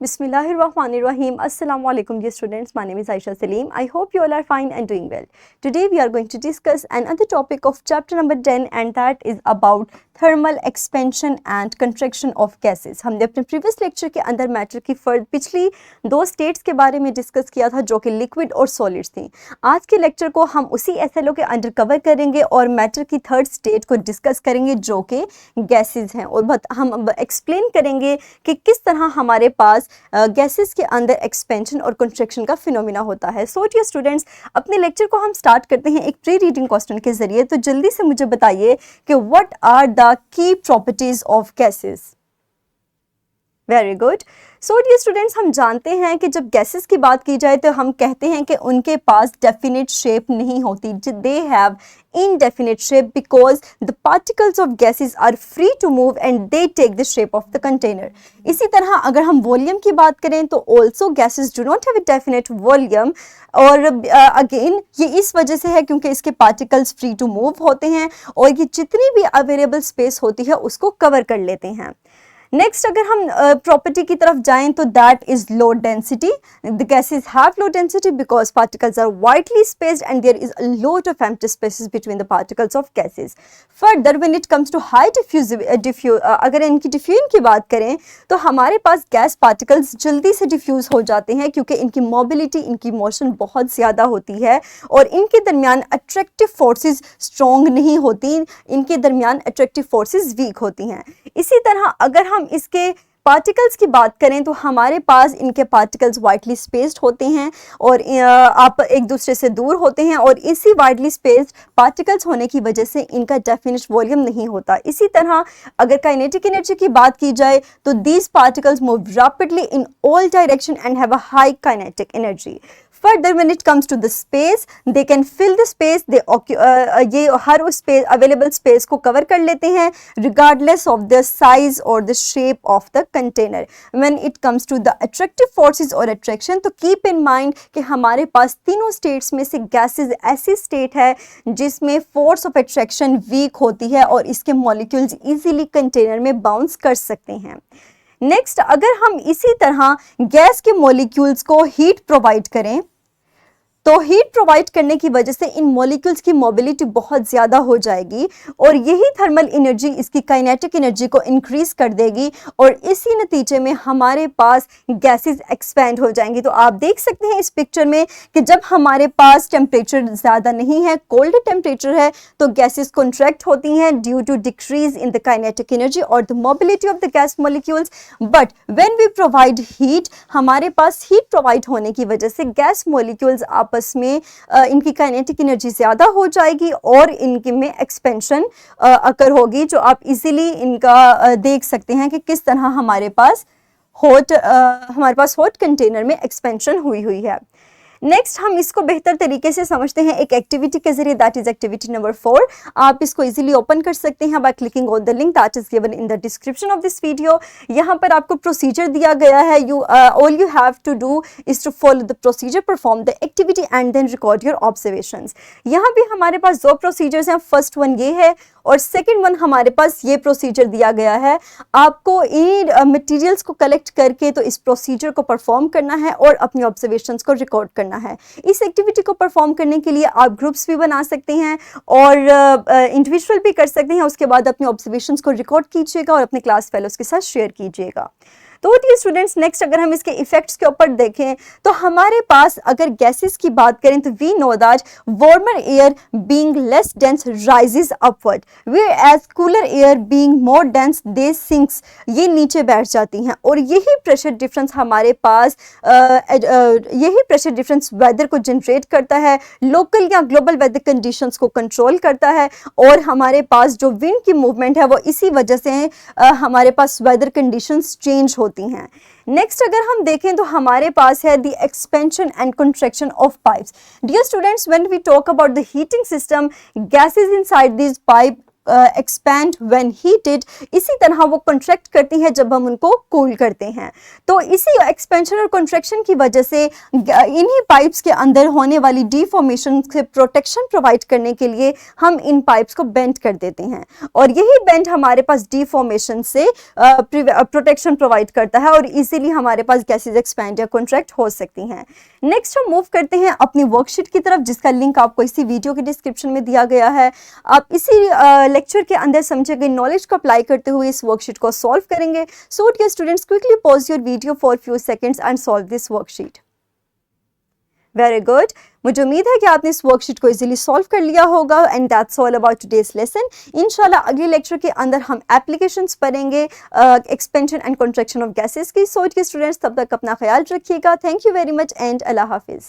Bismillahirrahmanirrahim. Assalamu alaikum dear students. My name is Aisha Salim. I hope you all are fine and doing well. Today we are going to discuss another topic of chapter number 10 and that is about thermal expansion and contraction of gases. हमने अपने previous lecture के अंदर matter की पिछली दो states के बारे में डिस्कस किया था जो कि लिक्विड और सॉलिड्स थी। आज के लेक्चर को हम उसी एसएलओ के अंडर कवर करेंगे और मैटर की थर्ड स्टेट को डिस्कस करेंगे जो कि गैसेस हैं और हम एक्सप्लेन करेंगे कि किस तरह हमारे पास गैसेस के अंदर एक्सपेंशन और कंट्रैक्शन का फिनोमिना होता है। सो डियर स्टूडेंट्स, अपने लेक्चर को हम स्टार्ट करते हैं एक प्री रीडिंग क्वेश्चन के जरिए। तो जल्दी से मुझे बताइए कि what are the key properties of gases। Very good. So dear students, हम जानते हैं कि जब गैसेस की बात की जाए तो हम कहते हैं कि उनके पास डेफिनेट शेप नहीं होती। They have indefinite shape because the particles of gases are free to move and they take the shape of the container। इसी तरह अगर हम वॉल्यूम की बात करें तो also gases do not have a definite volume और अगेन ये इस वजह से है क्योंकि इसके पार्टिकल्स फ्री टू मूव होते हैं और ये जितनी भी अवेलेबल स्पेस होती है उसको कवर कर लेते हैं। नेक्स्ट अगर हम प्रॉपर्टी की तरफ जाएं तो that is low density. The gases have low density because particles are widely spaced and there is a lot of empty spaces between the particles of gases. Further when it comes to high अगर इनकी diffusion की बात करें तो हमारे पास gas particles जल्दी से diffuse हो जाते हैं क्योंकि इनकी मोबिलिटी, इनकी मोशन बहुत ज़्यादा होती है और इनके दरमियान अट्रैक्टिव फोर्सेस स्ट्रॉन्ग नहीं होती, इनके दरमियान अट्रैक्टिव फोर्सेस वीक होती हैं। इसी तरह अगर हम इसके पार्टिकल्स की बात करें तो हमारे पास इनके पार्टिकल्स वाइडली स्पेस्ड होते हैं और आप एक दूसरे से दूर होते हैं और इसी वाइडली स्पेस्ड पार्टिकल्स होने की वजह से इनका डेफिनिट वॉल्यूम नहीं होता। इसी तरह अगर काइनेटिक एनर्जी की बात की जाए तो these particles move rapidly in all direction and have a high kinetic energy. Further, when it comes to the space, they can fill the space. They ये हर उस space available space को cover कर लेते हैं regardless of the size or the shape of the container. When it comes to the attractive forces or attraction, तो keep in mind कि हमारे पास तीनों states में से gases ऐसी state है जिसमें force of attraction weak होती है और इसके molecules easily container में bounce कर सकते हैं। नेक्स्ट अगर हम इसी तरह गैस के मॉलिक्यूल्स को हीट प्रोवाइड करें तो हीट प्रोवाइड करने की वजह से इन मॉलिक्यूल्स की मोबिलिटी बहुत ज़्यादा हो जाएगी और यही थर्मल एनर्जी इसकी काइनेटिक एनर्जी को इंक्रीज कर देगी और इसी नतीजे में हमारे पास गैसेस एक्सपैंड हो जाएंगी। तो आप देख सकते हैं इस पिक्चर में कि जब हमारे पास टेम्परेचर ज़्यादा नहीं है, कोल्ड टेम्परेचर है, तो गैसेस कॉन्ट्रैक्ट होती हैं due to decrease in the kinetic energy और the mobility of the gas molecules. But when we provide heat, हमारे पास हीट प्रोवाइड होने की वजह से गैस मॉलिक्यूल्स आपस में इनकी काइनेटिक एनर्जी ज़्यादा हो जाएगी और इनकी में एक्सपेंशन अकर होगी जो आप इजीली इनका देख सकते हैं कि किस तरह हमारे पास हॉट कंटेनर में एक्सपेंशन हुई है। नेक्स्ट हम इसको बेहतर तरीके से समझते हैं एक एक्टिविटी के जरिए, दैट इज एक्टिविटी नंबर 4। आप इसको इजीली ओपन कर सकते हैं by clicking on the link that is given in the description of this video. यहाँ पर आपको प्रोसीजर दिया गया है। All you have to do is to follow the procedure, perform the activity and then record your observations. यहाँ भी हमारे पास दो प्रोसीजर्स हैं। फर्स्ट वन ये है और सेकेंड वन हमारे पास ये प्रोसीजर दिया गया है। आपको इन मटेरियल्स को कलेक्ट करके तो इस प्रोसीजर को परफॉर्म करना है और अपनी ऑब्जर्वेशंस को रिकॉर्ड करना है। इस एक्टिविटी को परफॉर्म करने के लिए आप ग्रुप्स भी बना सकते हैं और इंडिविजुअल भी कर सकते हैं। उसके बाद अपनी ऑब्जर्वेशंस को रिकॉर्ड कीजिएगा और अपने क्लास फेलोज के साथ शेयर कीजिएगा। तो डियर स्टूडेंट्स, नेक्स्ट अगर हम इसके इफेक्ट्स के ऊपर देखें तो हमारे पास अगर गैसेस की बात करें तो we know that warmer air being less dense rises upward, whereas cooler air being more dense they sinks, ये नीचे बैठ जाती हैं और यही प्रेशर डिफरेंस हमारे पास यही प्रेशर डिफरेंस वेदर को जनरेट करता है, लोकल या ग्लोबल वेदर कंडीशंस को कंट्रोल करता है और हमारे पास जो विंड की मूवमेंट है वो इसी वजह से हमारे पास वेदर कंडीशंस चेंज होती हैं। नेक्स्ट अगर हम देखें तो हमारे पास है the expansion and contraction of pipes. Dear students, when we talk about the heating system, gases inside this pipe expand when heated, इसी तरह वो कंट्रैक्ट करती हैं जब हम उनको कूल करते हैं। तो इसी एक्सपेंशन और कंट्रैक्शन की वजह से इन्हीं पाइप्स के अंदर होने वाली डिफॉर्मेशन से प्रोटेक्शन प्रोवाइड करने के लिए हम इन पाइप्स को बेंड कर देते हैं, और यही बेंड हमारे पास डिफॉर्मेशन से प्रोटेक्शन प्रोवाइड करता है और इजीली हमारे पास गैसेज एक्सपैंड या कंट्रैक्ट हो सकती हैं। नेक्स्ट हम मूव करते हैं अपनी वर्कशीट की तरफ, जिसका लिंक आपको इसी वीडियो के डिस्क्रिप्शन में दिया गया है। आप इसी लेक्चर के अंदर समझे गए नॉलेज को अप्लाई करते हुए इस वर्कशीट को सॉल्व करेंगे। So dear students, quickly pause your video for few seconds and solve this worksheet. Very good, मुझे उम्मीद है कि आपने इस वर्कशीट को इजीली सॉल्व कर लिया होगा। And that's all about today's lesson. इंशाल्लाह अगले लेक्चर के अंदर हम एप्लीकेशंस पढ़ेंगे expansion and contraction of gases की। सो डियर स्टूडेंट्स, तब तक अपना ख्याल रखिएगा। Thank you very much and अल्लाह हाफिज़।